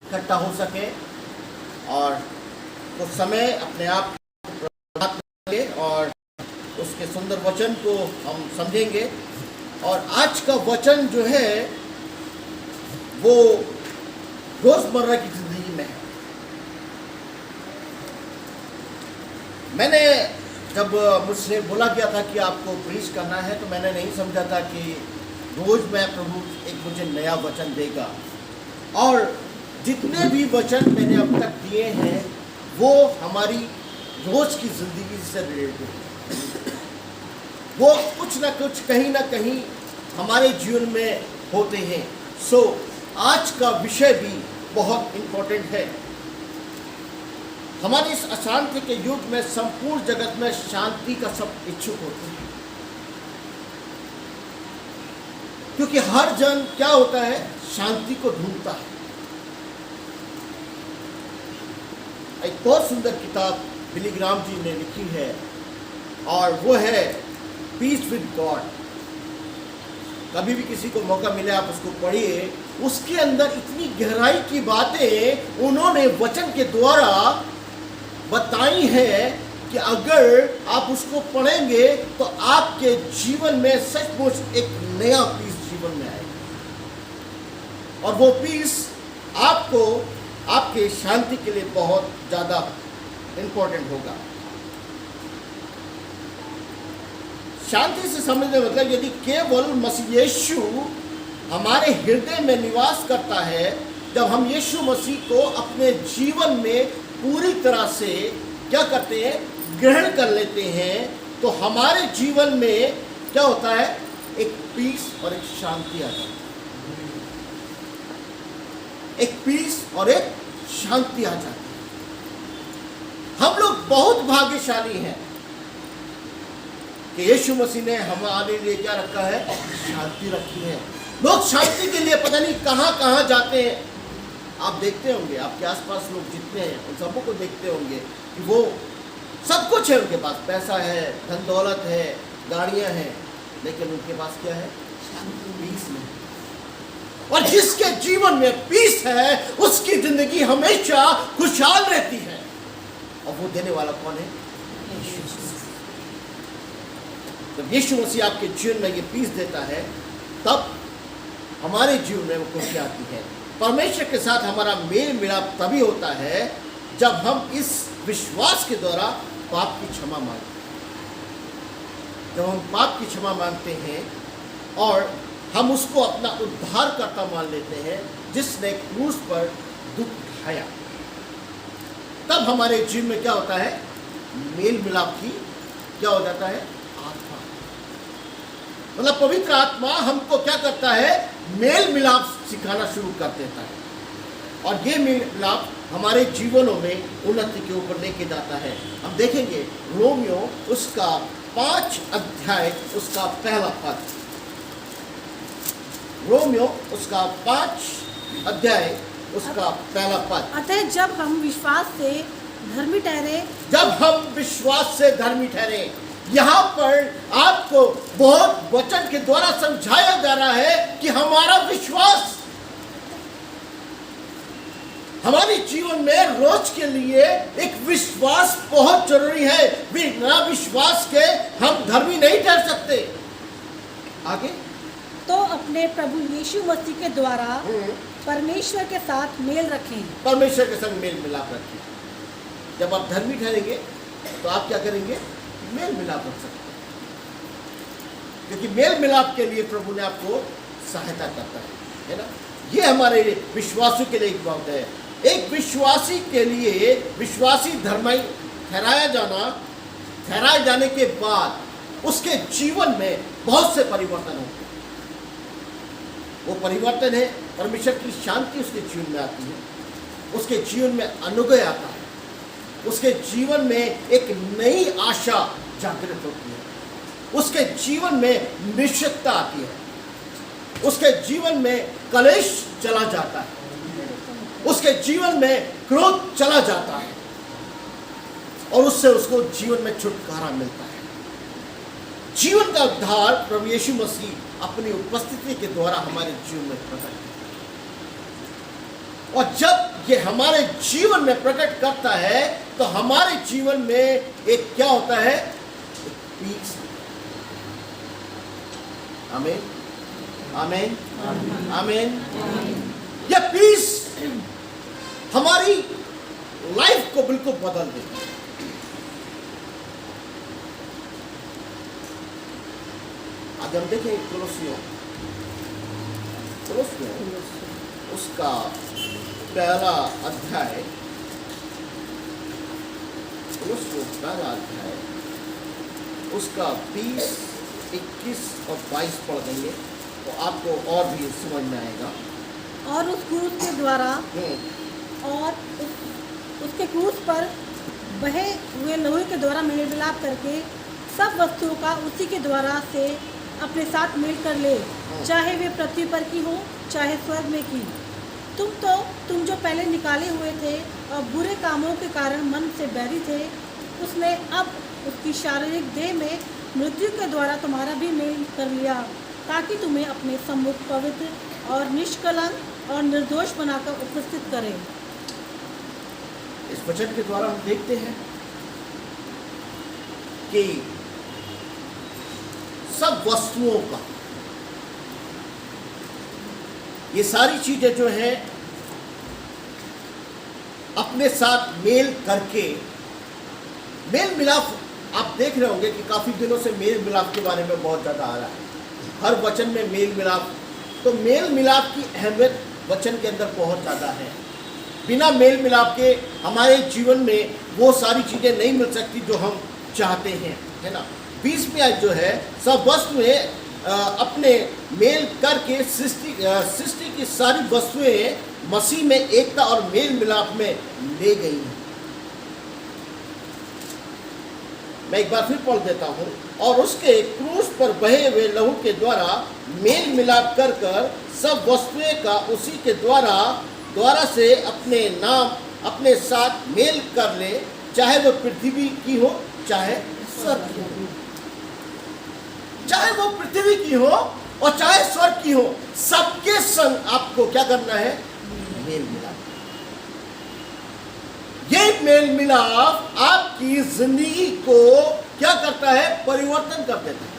इकट्ठा हो सके और कुछ समय अपने आप करेंगे और उसके सुंदर वचन को हम समझेंगे। और आज का वचन जो है वो रोजमर्रा की जिंदगी में है। मैंने जब मुझसे बोला गया था कि आपको प्रीच करना है तो मैंने नहीं समझा था कि रोज मैं प्रभु एक मुझे नया वचन देगा। और जितने भी वचन मैंने अब तक दिए हैं वो हमारी रोज की जिंदगी से रिलेटेड है। वो कुछ ना कुछ कहीं ना कहीं हमारे जीवन में होते हैं। सो आज का विषय भी बहुत इम्पोर्टेंट है। हमारे इस अशांति के युग में संपूर्ण जगत में शांति का सब इच्छुक होते हैं, क्योंकि हर जन क्या होता है, शांति को ढूंढता है। एक बहुत सुंदर किताब बिली ग्राहम जी ने लिखी है और वो है पीस विद गॉड। कभी भी किसी को मौका मिले आप उसको पढ़िए। उसके अंदर इतनी गहराई की बातें उन्होंने वचन के द्वारा बताई है कि अगर आप उसको पढ़ेंगे तो आपके जीवन में सचमुच एक नया पीस जीवन में आएगा और वो पीस आपको आपके शांति के लिए बहुत ज़्यादा इम्पोर्टेंट होगा। शांति से समझने मतलब यदि केवल मसीह यीशु हमारे हृदय में निवास करता है, जब हम यीशु मसीह को अपने जीवन में पूरी तरह से क्या करते हैं, ग्रहण कर लेते हैं, तो हमारे जीवन में क्या होता है, एक पीस और एक शांति आ जाती है। एक पीस और एक शांति आ जाती है। हम लोग बहुत भाग्यशाली हैं कि यीशु मसीह ने हमारे लिए क्या रखा है, शांति रखी है। लोग शांति के लिए पता नहीं कहां कहां जाते हैं। आप देखते होंगे, आपके आसपास लोग जितने हैं उन सबों को देखते होंगे कि वो सब कुछ है, उनके पास पैसा है, धन दौलत है, गाड़ियां हैं, लेकिन उनके पास क्या है, पीस नहीं। और जिसके जीवन में पीस है उसकी जिंदगी हमेशा खुशहाल रहती है। और वो देने वाला कौन है, जब यीशु मसीह आपके जीवन में ये पीस देता है तब हमारे जीवन में वो खुशी आती है। परमेश्वर के साथ हमारा मेल मिलाप तभी होता है जब हम इस विश्वास के द्वारा पाप की क्षमा मांगते हैं। जब हम पाप की क्षमा मांगते हैं और हम उसको अपना उद्धारकर्ता मान लेते हैं जिसने क्रूस पर दुख उठाया, तब हमारे जीवन में क्या होता है, मेल मिलाप की क्या हो जाता है, आत्मा। मतलब पवित्र आत्मा हमको क्या करता है, मेल मिलाप सिखाना शुरू कर देता है और ये मेल मिलाप हमारे जीवनों में उन्नति के ऊपर लेके जाता है। हम देखेंगे रोमियो उसका 5 अध्याय उसका पहला पद। रोमियो उसका 5 अध्याय उसका पहला पद। अतः जब हम विश्वास से धर्मी ठहरे, जब हम विश्वास से धर्मी ठहरे, यहाँ पर आपको बहुत वचन के द्वारा समझाया जा रहा है कि हमारा विश्वास हमारे जीवन में रोज के लिए एक विश्वास बहुत जरूरी है। बिना विश्वास के हम धर्मी नहीं ठहर सकते। आगे, तो अपने प्रभु यीशु मसीह के द्वारा परमेश्वर के साथ मेल रखें। परमेश्वर के संग मेल मिलाप रखें। जब आप धर्मी ठहरेंगे तो आप क्या करेंगे, मेल मिलाप रख सकते हैं, क्योंकि मेल मिलाप के लिए प्रभु ने आपको सहायता करता है ना। ये हमारे विश्वासियों के लिए एक बात है। एक विश्वासी के लिए विश्वासी धर्मी ठहराया जाने के बाद उसके जीवन में बहुत से परिवर्तन होते हैं। वो परिवर्तन है, परमेश्वर की शांति उसके जीवन में आती है, उसके जीवन में अनुग्रह आता है, उसके जीवन में एक नई आशा जागृत होती है, उसके जीवन में निश्चितता आती है, उसके जीवन में कलेश चला जाता है, उसके जीवन में क्रोध चला जाता है और उससे उसको जीवन में छुटकारा मिलता है। जीवन का उद्धार प्रभु यीशु मसीह अपनी उपस्थिति के द्वारा हमारे जीवन में प्रकट। और जब ये हमारे जीवन में प्रकट करता है, तो हमारे जीवन में एक क्या होता है? पीस। आमीन, आमीन, आमीन। यह पीस हमारी लाइफ को बिल्कुल बदल देती है। आज हम देखें कुलुस्सियों उसका पहला अध्याय, उसका 20, 21 और 22 पढ़ देंगे तो आपको और भी समझ में आएगा। और उस क्रूस के द्वारा और उसके क्रूस पर बहे हुए लहू के द्वारा मेल मिलाप करके सब वस्तुओं का उसी के द्वारा से अपने साथ मेल कर ले, चाहे वे पृथ्वी पर की हो चाहे स्वर्ग में की। तुम जो पहले निकाले हुए थे और बुरे कामों के कारण मन से बैरी थे, उसने अब उसकी शारीरिक देह में मृत्यु के द्वारा तुम्हारा भी मेल कर लिया, ताकि तुम्हें अपने सम्मुख पवित्र और निष्कलंक और निर्दोष बनाकर उपस्थित करे। इस वचन के द्वारा हम देखते हैं कि सब वस्तुओं का, ये सारी चीजें जो हैं अपने साथ मेल करके, मेल मिलाप आप देख रहे होंगे कि काफी दिनों से मेल मिलाप के बारे में बहुत ज्यादा आ रहा है। हर वचन में मेल मिलाप, तो मेल मिलाप की अहमियत वचन के अंदर बहुत ज्यादा है। बिना मेल मिलाप के हमारे जीवन में वो सारी चीजें नहीं मिल सकती जो हम चाहते हैं, है ना। 20वीं आयत जो है, सब वस्तुएं अपने मेल करके सृष्टि की सारी वस्तुएं मसीह में एकता और मेल मिलाप में ले गई हैं। मैं एक बार फिर पढ़ देता हूं। और उसके क्रूस पर बहे हुए लहू के द्वारा मेल मिलाप कर कर सब वस्तुएं का उसी के द्वारा से अपने साथ मेल कर ले, चाहे वो पृथ्वी की हो चाहे स्वर्ग की हो। चाहे वो पृथ्वी की हो और चाहे स्वर्ग की हो, सबके संग आपको क्या करना है? मेल मिलाप। ये मेल मिलाप आपकी जिंदगी को क्या करता है? परिवर्तन कर देता है।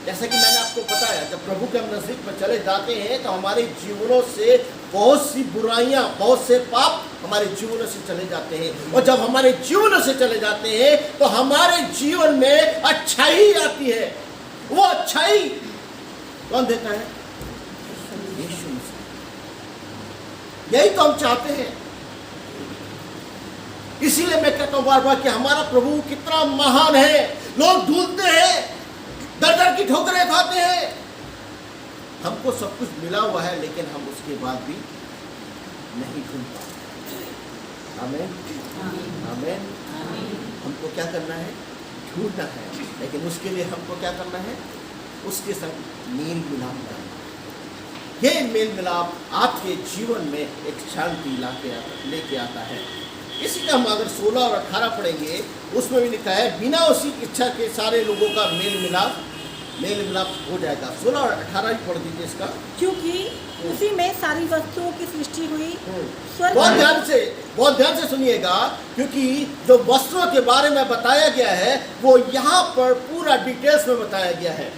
जैसा कि मैंने आपको बताया, जब प्रभु के हम नजदीक में चले जाते हैं तो हमारे जीवनों से बहुत सी बुराइयां, बहुत से पाप हमारे जीवनों से चले जाते हैं। और जब हमारे जीवनों से चले जाते हैं तो हमारे जीवन में अच्छाई आती है। वो अच्छाई कौन देता है? यीशु मसीह। यही तो हम चाहते हैं। इसीलिए मैं कहता हूं बार बार कि हमारा प्रभु कितना महान है। लोग ढूंढते हैं, दर दर की ठोकरें खाते हैं। हमको सब कुछ मिला हुआ है, लेकिन हम उसके बाद भी नहीं ढूंढ पाते। आमीन, आमीन। हमको क्या करना है? ढूंढना है, लेकिन उसके लिए हमको क्या करना है? उसके संग मेल मिलाप करना। ये मेल मिलाप आपके जीवन में एक शांति लेके आता है। इसी का हम अगर 16 और 18 पढ़ेंगे, उसमें भी लिखा है, बिना उसी इच्छा के सारे लोगों का मेल मिलाप हो जाएगा। 16 और 18 ही पढ़ दीजिए इसका। क्योंकि उसी में सारी वस्तुओं की सृष्टि हुई। बहुत ध्यान से सुनिएगा, क्योंकि जो वस्तुओं के बारे में बताया गया है वो यहाँ पर पूरा डिटेल्स में बताया गया है।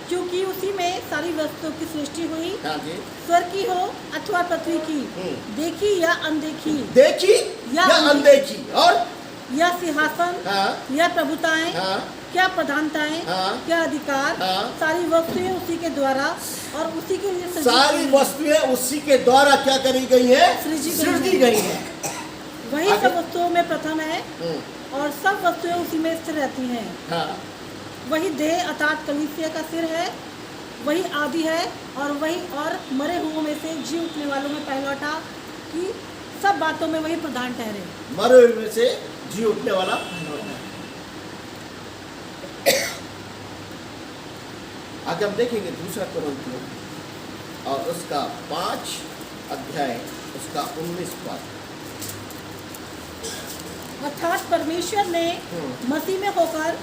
क्योंकि उसी में सारी वस्तुओं की सृष्टि हुई, हाँ जी। स्वर्ग की हो अथवा पृथ्वी की, देखी या अनदेखी, देखी या अनदेखी, और या सिंहासन, हाँ, या प्रभुताएं, हाँ, क्या प्रधानताएं, हाँ, क्या अधिकार, हाँ, सारी वस्तुएं उसी के द्वारा और उसी के लिए सृजित सारी वस्तुएं उसी के द्वारा क्या करी गई है? सृजी गई है। वही सब वस्तुओं में प्रथम है और सब वस्तुएं उसी में स्थिर रहती हैं। हाँ। वही देह अर्थात कलीसिया का सिर है, वही आदि है और मरे हुओं में से जी उठने वालों में पहलौठा, कि सब बातों में वही प्रधान ठहरे। मरे हुए में से जी उठने वाला पहलौठा है। आगे हम देखेंगे 2 कुरिन्थियों और उसका 5 अध्याय, उसका 19 पद। अर्थात परमेश्वर ने मसीह में होकर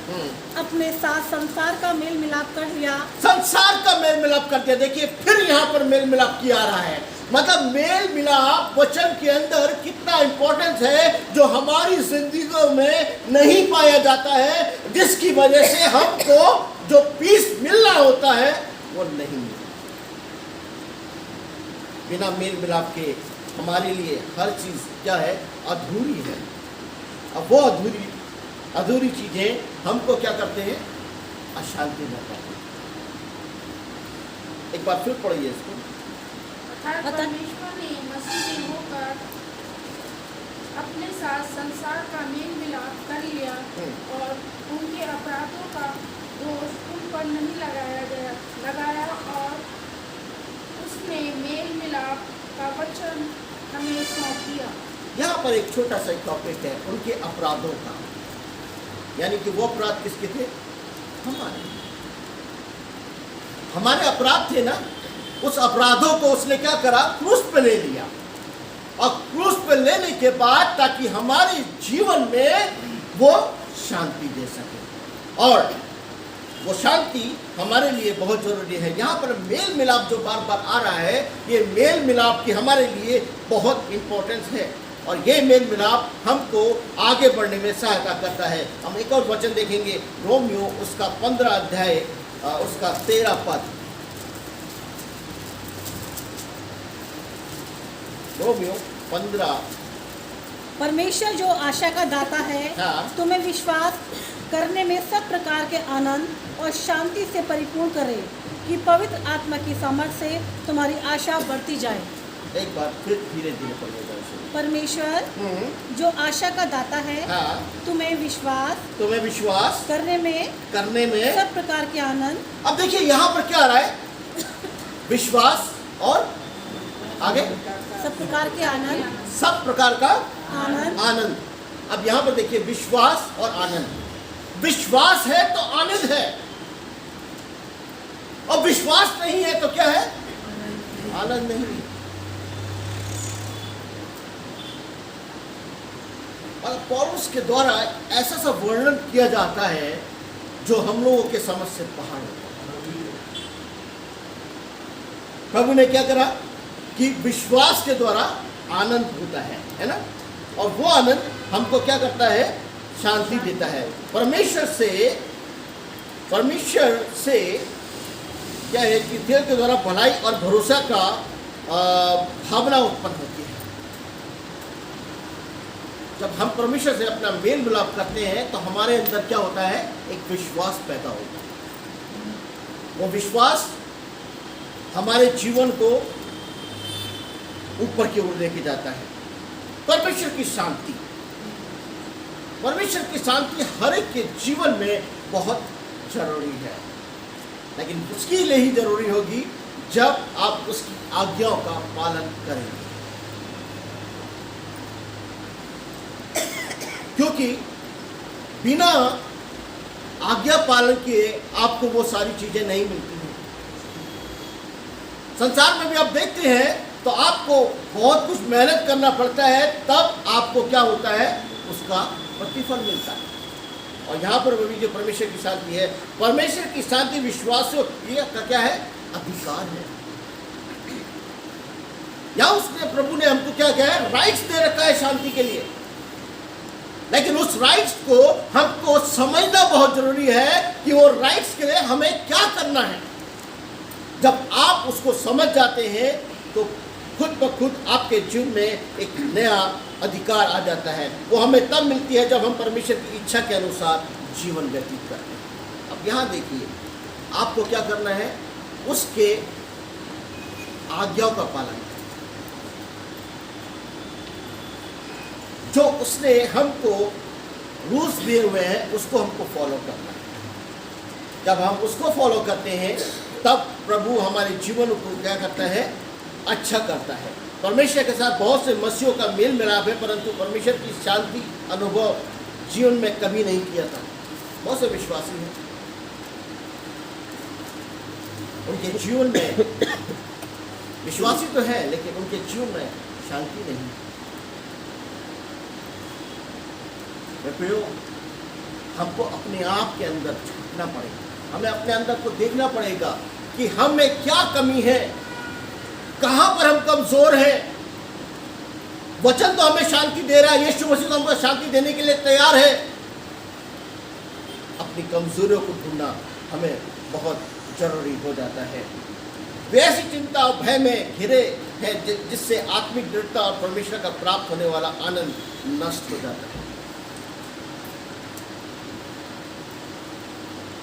अपने साथ संसार का मेल मिलाप कर दिया। संसार का मेल मिलाप कर दिया। देखिए फिर यहाँ पर मेल मिलाप किया आ रहा है। मतलब मेल मिलाप वचन के अंदर कितना इंपॉर्टेंस है, जो हमारी जिंदगियों में नहीं पाया जाता है, जिसकी वजह से हमको जो पीस मिलना होता है वो नहीं मिलता। बिना मेल मिलाप के हमारे लिए हर चीज क्या है, अधूरी है। अब वो अधूरी चीजें हमको क्या करते हैं, अशांति में पाते हैं। एक बार फिर पढ़िए इसको। अर्थात परमेश्वर ने मसीह में होकर अपने साथ संसार का मेल मिलाप कर लिया और उनके अपराधों का दोष उन पर नहीं लगाया और उसने मेल मिलाप का वचन हमें सौंप दिया। यहाँ पर एक छोटा सा टॉपिक है, उनके अपराधों का, यानी कि वो अपराध किसके थे, हमारे अपराध थे ना। उस अपराधों को उसने क्या करा, क्रूस पे ले लिया, और क्रूस पे लेने के बाद ताकि हमारे जीवन में वो शांति दे सके, और वो शांति हमारे लिए बहुत जरूरी है। यहाँ पर मेल मिलाप जो बार बार आ रहा है, ये मेल मिलाप की हमारे लिए बहुत इंपॉर्टेंस है, और ये मेल मिलाप हमको आगे बढ़ने में सहायता करता है। हम एक और वचन देखेंगे, रोमियो उसका 15 अध्याय उसका 13 पद। रोमियो 15। परमेश्वर जो आशा का दाता है, हाँ। तुम्हें विश्वास करने में सब प्रकार के आनंद और शांति से परिपूर्ण करे, कि पवित्र आत्मा की समझ से तुम्हारी आशा बढ़ती जाए। एक बार फिर धीरे धीरे पढ़िएगा इसे। परमेश्वर जो आशा का दाता है, हाँ। तुम्हें विश्वास करने में सब प्रकार के आनंद। अब देखिए यहाँ पर क्या आ रहा है, विश्वास और आगे सब प्रकार के आनंद, सब प्रकार का आनंद। आनंद। अब यहाँ पर देखिए विश्वास और आनंद। विश्वास है तो आनंद है, और विश्वास नहीं है तो क्या है, आनंद नहीं है। और पौलुस के द्वारा ऐसा सा वर्णन किया जाता है जो हम लोगों के समझ से बाहर होता है। प्रभु ने क्या करा कि विश्वास के द्वारा आनंद होता है ना, और वो आनंद हमको क्या करता है, शांति देता है। परमेश्वर से क्या है कि दिल के द्वारा भलाई और भरोसा का भावना उत्पन्न होती है। जब हम परमेश्वर से अपना मेल मिलाप करते हैं तो हमारे अंदर क्या होता है, एक विश्वास पैदा होता है। वो विश्वास हमारे जीवन को ऊपर की ओर लेके जाता है। परमेश्वर की शांति हर एक के जीवन में बहुत जरूरी है, लेकिन उसके लिए ही जरूरी होगी जब आप उसकी आज्ञाओं का पालन करेंगे। क्योंकि बिना आज्ञा पालन किए आपको वो सारी चीजें नहीं मिलती हैं। संसार में भी आप देखते हैं तो आपको बहुत कुछ मेहनत करना पड़ता है, तब आपको क्या होता है, उसका प्रतिफल मिलता है। और यहाँ पर भी जो परमेश्वर की शांति है, परमेश्वर की शांति विश्वास का क्या है, अधिकार है। या उसने प्रभु ने हमको क्या कहा है, राइट्स दे रखा है शांति के लिए, लेकिन उस राइट्स को हमको समझना बहुत जरूरी है कि वो राइट्स के लिए हमें क्या करना है। जब आप उसको समझ जाते हैं तो खुद ब खुद आपके जीवन में एक नया अधिकार आ जाता है। वो हमें तब मिलती है जब हम परमेश्वर की इच्छा के अनुसार जीवन व्यतीत करते हैं। अब यहाँ देखिए, आपको क्या करना है, उसके आज्ञाओं का पालन, जो उसने हमको रूल्स दिए हुए हैं उसको हमको फॉलो करना है। जब हम उसको फॉलो करते हैं तब प्रभु हमारे जीवन को क्या करता है, अच्छा करता है। परमेश्वर के साथ बहुत से मसीहों का मेल मिलाप है, परंतु परमेश्वर की शांति अनुभव जीवन में कभी नहीं किया था। बहुत से विश्वासी हैं, उनके जीवन में विश्वासी तो है लेकिन उनके जीवन में शांति नहीं। हमको अपने आप के अंदर झांकना पड़ेगा, हमें अपने अंदर को देखना पड़ेगा कि हम में क्या कमी है, कहां पर हम कमजोर हैं। वचन तो हमें शांति दे रहा है, यीशु मसीह तो हमको शांति देने के लिए तैयार है। अपनी कमजोरियों को ढूंढना हमें बहुत जरूरी हो जाता है। वे ऐसी चिंता और भय में घिरे हैं जिससे आत्मिक दृढ़ता और परमेश्वर का प्राप्त होने वाला आनंद नष्ट हो जाता है।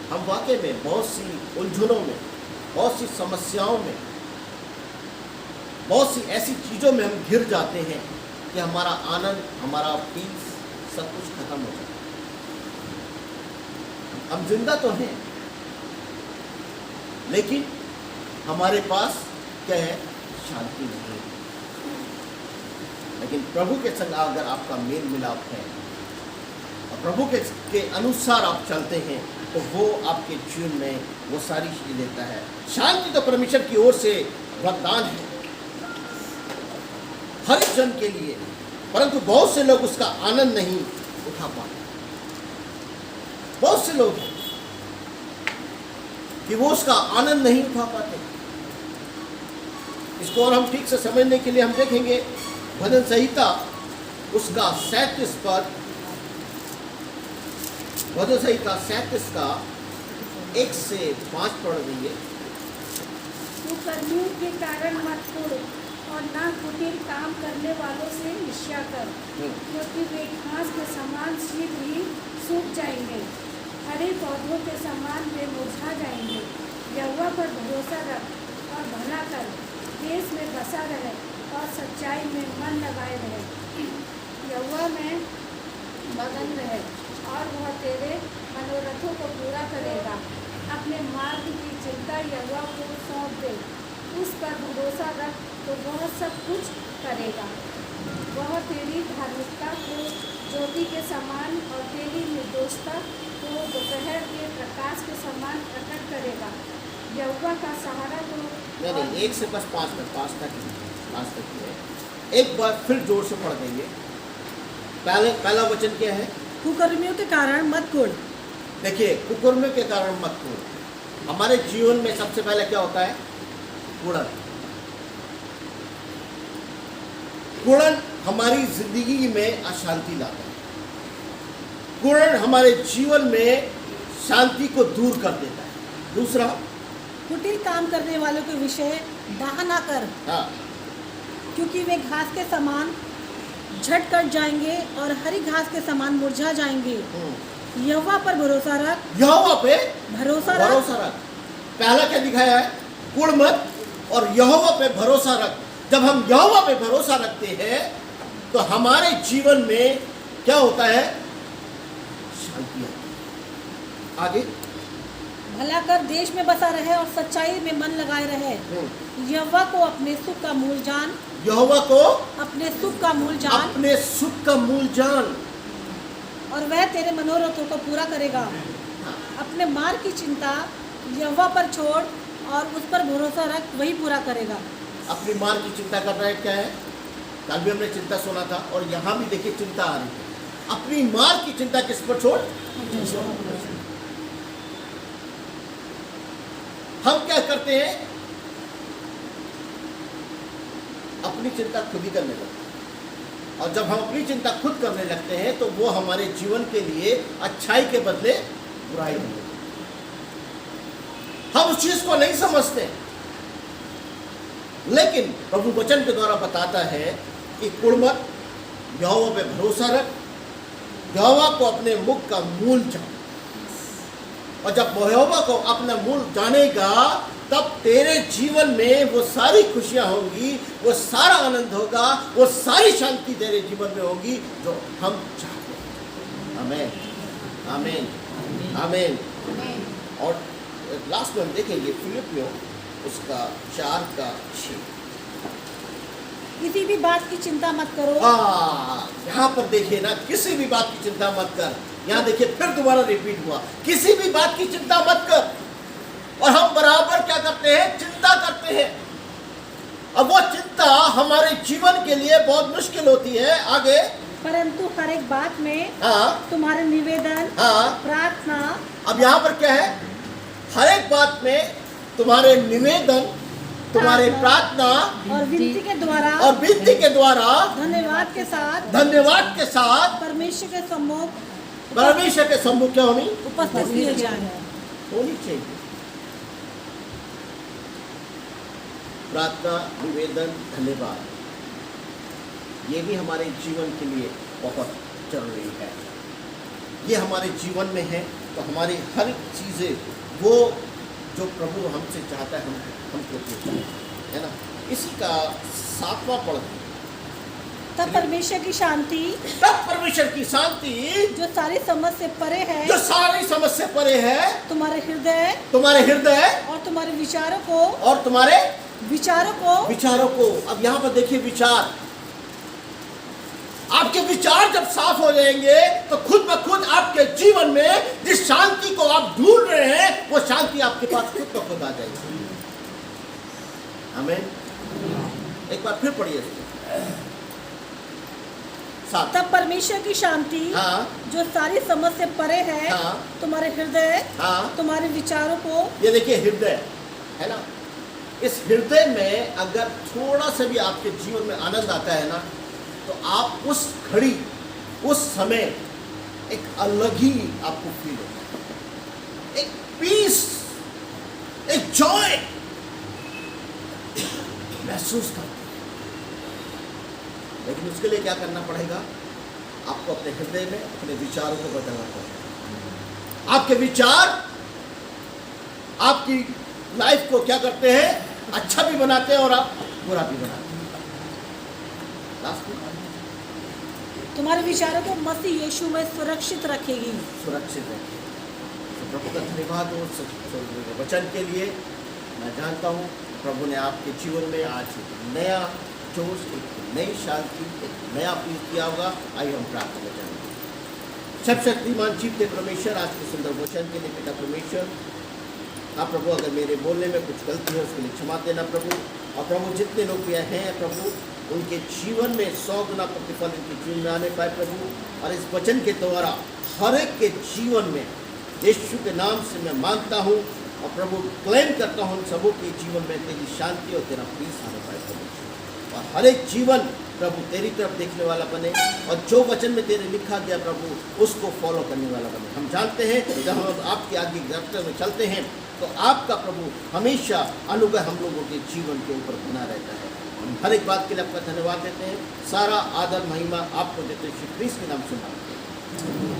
हम वाकई में बहुत सी उलझनों में, बहुत सी समस्याओं में, बहुत सी ऐसी चीजों में हम घिर जाते हैं कि हमारा आनंद, हमारा पीस सब कुछ खत्म हो जाता है। हम जिंदा तो हैं, लेकिन हमारे पास क्या है? शांति नहीं है। लेकिन प्रभु के संग अगर आपका मेल मिलाप है और प्रभु के अनुसार आप चलते हैं तो वो आपके जीवन में वो सारी चीजें देता है। शांति तो परमेश्वर की ओर से वरदान है हर एक जन के लिए, परंतु बहुत से लोग उसका आनंद नहीं उठा पाते। बहुत से लोग हैं कि वो उसका आनंद नहीं उठा पाते। इसको और हम ठीक से समझने के लिए हम देखेंगे भजन संहिता उसका 37 पद, भजन संहिता 37 का 1 से 5 पढ़ देंगे। कुकर्मियों के कारण मत तोड़ और ना कुटिल काम करने वालों से ईर्ष्या कर, क्योंकि वे घास के समान शीघ्र ही सूख जाएंगे, हरे पौधों के समान वे मुरझा जाएंगे। यहोवा पर भरोसा रख और भला कर, देश में बसा रहे और सच्चाई में मन लगाए रहे। यहोवा में मगन रहे और वह तेरे मनोरथों को पूरा करेगा। अपने मार्ग की चिंता यहोवा को सौंप दे, उस पर भरोसा रख तो वह सब कुछ करेगा। वह तेरी धार्मिकता को ज्योति के समान और तेरी निर्दोषता को दोपहर के प्रकाश के समान प्रकट करेगा। यहोवा का सहारा तो नहीं, 1 से बस 5 तक ही है। एक बार फिर जोर से पढ़ देंगे। पहला वचन क्या है? कुकर्मियों के कारण मत कुड़। देखिए, कुकर्मियों के कारण मत कुड़। हमारे जीवन में सबसे पहले क्या होता है? कुड़न। कुड़न हमारी जिंदगी में अशांति लाता है। कुड़न हमारे जीवन में शांति को दूर कर देता है। दूसरा, कुटिल काम करने वालों के विषय डाह ना कर, हाँ, क्योंकि वे घास के समान झट कट जाएंगे और हरी घास के समान मुरझा जाएंगे। यहोवा पर भरोसा रख, यहोवा पे भरोसा रख। पहला क्या दिखाया है? कुड़ मत और यहोवा पे भरोसा रख। जब हम यहोवा पे भरोसा रखते हैं तो हमारे जीवन में क्या होता है? शांति आती है। आगे, भला कर, देश में बसा रहे और सच्चाई में मन लगाए रहे। यहोवा को अपने सुख का मूल जान, यहोवा को अपने सुख का मूल जान, अपने सुख का मूल जान, और वह तेरे मनोरथों को पूरा करेगा। अपने मार्ग की चिंता यहोवा पर छोड़ और उस पर भरोसा रख, वही पूरा करेगा। अपनी मार्ग की चिंता कर रहा है। क्या है? कल भी हमने चिंता सुना था और यहाँ भी देखिए चिंता आ रही है। अपनी मार्ग की चिंता किस पर छोड़? हम क्या करते हैं? अपनी चिंता खुद ही करने लगते हैं। और जब हम अपनी चिंता खुद करने लगते हैं तो वो हमारे जीवन के लिए अच्छाई के बदले बुराई होती है। हम उस चीज को नहीं समझते, लेकिन प्रभु वचन के द्वारा बताता है कि कुड़ मत, यहोवा पे भरोसा रख, यहोवा को अपने मुख का मूल जान। और जब यहोवा को अपना मूल जानेगा तब तेरे जीवन में वो सारी खुशियां होंगी, वो सारा आनंद होगा, वो सारी शांति तेरे जीवन में होगी जो हम चाहते हैं। आमीन, आमीन, आमीन। और लास्ट में हम देखेंगे फिलिपियों उसका 4:6। किसी भी बात की चिंता मत करो। यहाँ पर देखिए ना, किसी भी बात की चिंता मत कर। यहाँ देखिए फिर दोबारा रिपीट हुआ, किसी भी बात की चिंता मत कर। और हम बराबर क्या करते हैं? चिंता करते हैं। अब वो चिंता हमारे जीवन के लिए बहुत मुश्किल होती है। आगे, परंतु हर एक बात में हाँ, तुम्हारे निवेदन, हाँ, प्रार्थना। अब यहाँ पर क्या है? हर एक बात में तुम्हारे निवेदन, तुम्हारे प्रार्थना और विनती के द्वारा और विनती के द्वारा धन्यवाद के साथ परमेश्वर के सम्मुख क्या होनी उपस्थित किए जाए। चाहिए। प्रार्थना, निवेदन, धन्यवाद, ये भी हमारे जीवन के लिए बहुत जरूरी है। ये हमारे जीवन में है तो हमारी हर चीज़ें वो जो प्रभु हमसे चाहता है हमको देता है ना। इसी का 7वां पद, तब परमेश्वर की शांति जो सारी समझ से परे है तुम्हारे हृदय और तुम्हारे विचारों को। अब यहाँ पर देखिए विचार, आपके विचार जब साफ हो जाएंगे तो खुद ब खुद आपके जीवन में जिस शांति को आप ढूंढ रहे हैं वो शांति आपके पास खुद ब खुद आ जाएगी। आमीन। एक बार फिर पढ़िए। तब परमेश्वर की शांति जो सारी समझ से परे है तुम्हारे हृदय तुम्हारे विचारों को। ये देखिए हृदय है ना, इस हृदय में अगर थोड़ा सा भी आपके जीवन में आनंद आता है ना तो आप उस घड़ी उस समय एक अलग ही आपको फील होता है, एक पीस, एक जॉय महसूस करते हैं। लेकिन उसके लिए क्या करना पड़ेगा? आपको अपने हृदय में अपने विचारों को बदलना पड़ेगा। आपके विचार आपकी लाइफ को क्या करते हैं? अच्छा भी बनाते हैं और आप बुरा भी बनाते हैं। लास्ट में तुम्हारे विचारों को मसीह यीशु में सुरक्षित रखेगी। तो प्रभु का धन्यवाद हो वचन के लिए। मैं जानता हूँ प्रभु ने आपके जीवन में आज एक नया जोश, एक नई शांति, एक नया पीस दिया होगा। आइए हम प्रार्थना करेंगे। सर्वशक्तिमान जीवते परमेश्वर, आज के सुंदर वचन के लिए पिता परमेश्वर, हाँ प्रभु, अगर मेरे बोलने में कुछ गलती है उसके लिए क्षमा देना प्रभु। और प्रभु जितने लोग यहाँ हैं प्रभु, उनके जीवन में 100 गुना प्रतिफल इनके जीवन में आने पाए प्रभु। और इस वचन के द्वारा हर एक के जीवन में यीशु के नाम से मैं मानता हूँ और प्रभु क्लेम करता हूँ सबों के जीवन में तेरी शांति और तेरा पीस आने पाए प्रभु। और हर एक जीवन प्रभु तेरी तरफ देखने वाला बने और जो वचन में तेरे लिखा गया प्रभु उसको फॉलो करने वाला बने। हम जानते हैं जब हम आपके आगे रास्ते में चलते हैं तो आपका प्रभु हमेशा अनुग्रह हम लोगों के जीवन के ऊपर बना रहता है। हम हर एक बात के लिए आपका धन्यवाद देते हैं। सारा आदर महिमा आपको देते हैं, श्री कृष्ण के नाम से मांगते हैं।